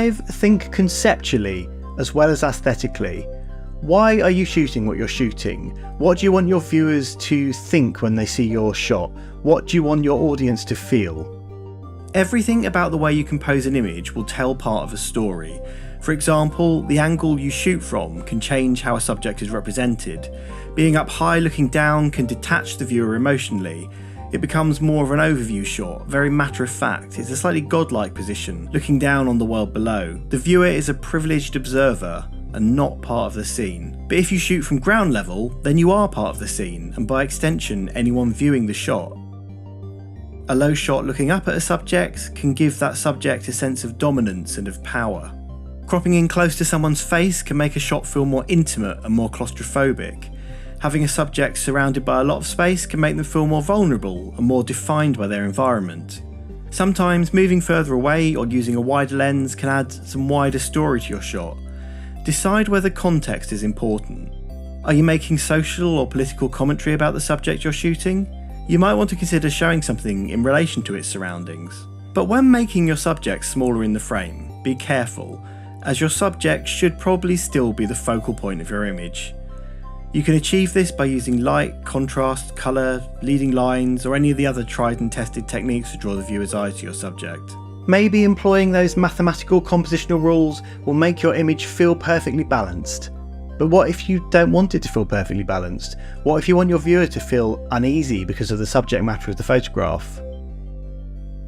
Think conceptually as well as aesthetically. Why are you shooting what you're shooting? What do you want your viewers to think when they see your shot? What do you want your audience to feel? Everything about the way you compose an image will tell part of a story. For example, the angle you shoot from can change how a subject is represented. Being up high looking down can detach the viewer emotionally. It becomes more of an overview shot, very matter of fact. It's a slightly godlike position, looking down on the world below. The viewer is a privileged observer and not part of the scene. But if you shoot from ground level, then you are part of the scene, and by extension, anyone viewing the shot. A low shot looking up at a subject can give that subject a sense of dominance and of power. Cropping in close to someone's face can make a shot feel more intimate and more claustrophobic. Having a subject surrounded by a lot of space can make them feel more vulnerable and more defined by their environment. Sometimes moving further away or using a wider lens can add some wider story to your shot. Decide whether context is important. Are you making social or political commentary about the subject you're shooting? You might want to consider showing something in relation to its surroundings. But when making your subject smaller in the frame, be careful, as your subject should probably still be the focal point of your image. You can achieve this by using light, contrast, colour, leading lines, or any of the other tried and tested techniques to draw the viewer's eye to your subject. Maybe employing those mathematical compositional rules will make your image feel perfectly balanced. But what if you don't want it to feel perfectly balanced? What if you want your viewer to feel uneasy because of the subject matter of the photograph?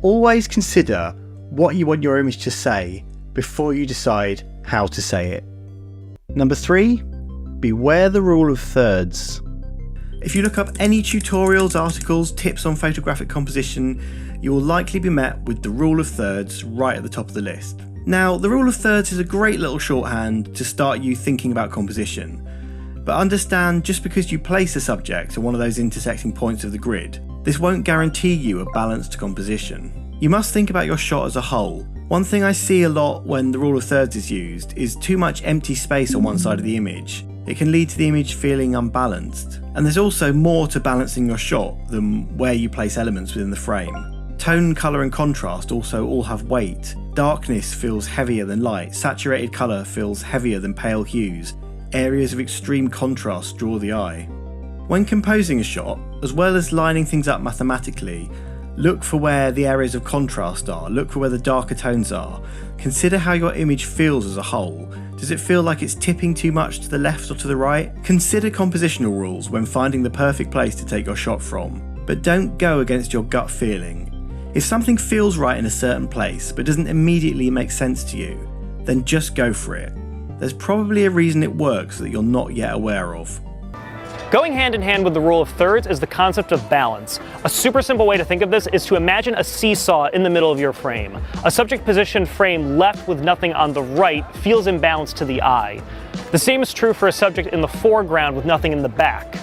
Always consider what you want your image to say before you decide how to say it. Number 3. Beware the rule of thirds. If you look up any tutorials, articles, tips on photographic composition, you will likely be met with the rule of thirds right at the top of the list. Now, the rule of thirds is a great little shorthand to start you thinking about composition. But understand, just because you place a subject at one of those intersecting points of the grid, this won't guarantee you a balanced composition. You must think about your shot as a whole. One thing I see a lot when the rule of thirds is used is too much empty space on one side of the image. It can lead to the image feeling unbalanced. And there's also more to balancing your shot than where you place elements within the frame. Tone, colour and contrast also all have weight. Darkness feels heavier than light, saturated colour feels heavier than pale hues. Areas of extreme contrast draw the eye. When composing a shot, as well as lining things up mathematically, look for where the areas of contrast are, look for where the darker tones are. Consider how your image feels as a whole. Does it feel like it's tipping too much to the left or to the right? Consider compositional rules when finding the perfect place to take your shot from, but don't go against your gut feeling. If something feels right in a certain place but doesn't immediately make sense to you, then just go for it. There's probably a reason it works that you're not yet aware of. Going hand in hand with the rule of thirds is the concept of balance. A super simple way to think of this is to imagine a seesaw in the middle of your frame. A subject positioned frame left with nothing on the right feels imbalanced to the eye. The same is true for a subject in the foreground with nothing in the back.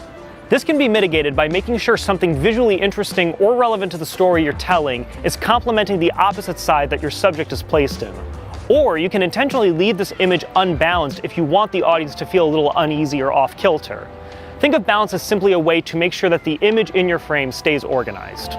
This can be mitigated by making sure something visually interesting or relevant to the story you're telling is complementing the opposite side that your subject is placed in. Or you can intentionally leave this image unbalanced if you want the audience to feel a little uneasy or off kilter. Think of balance as simply a way to make sure that the image in your frame stays organized.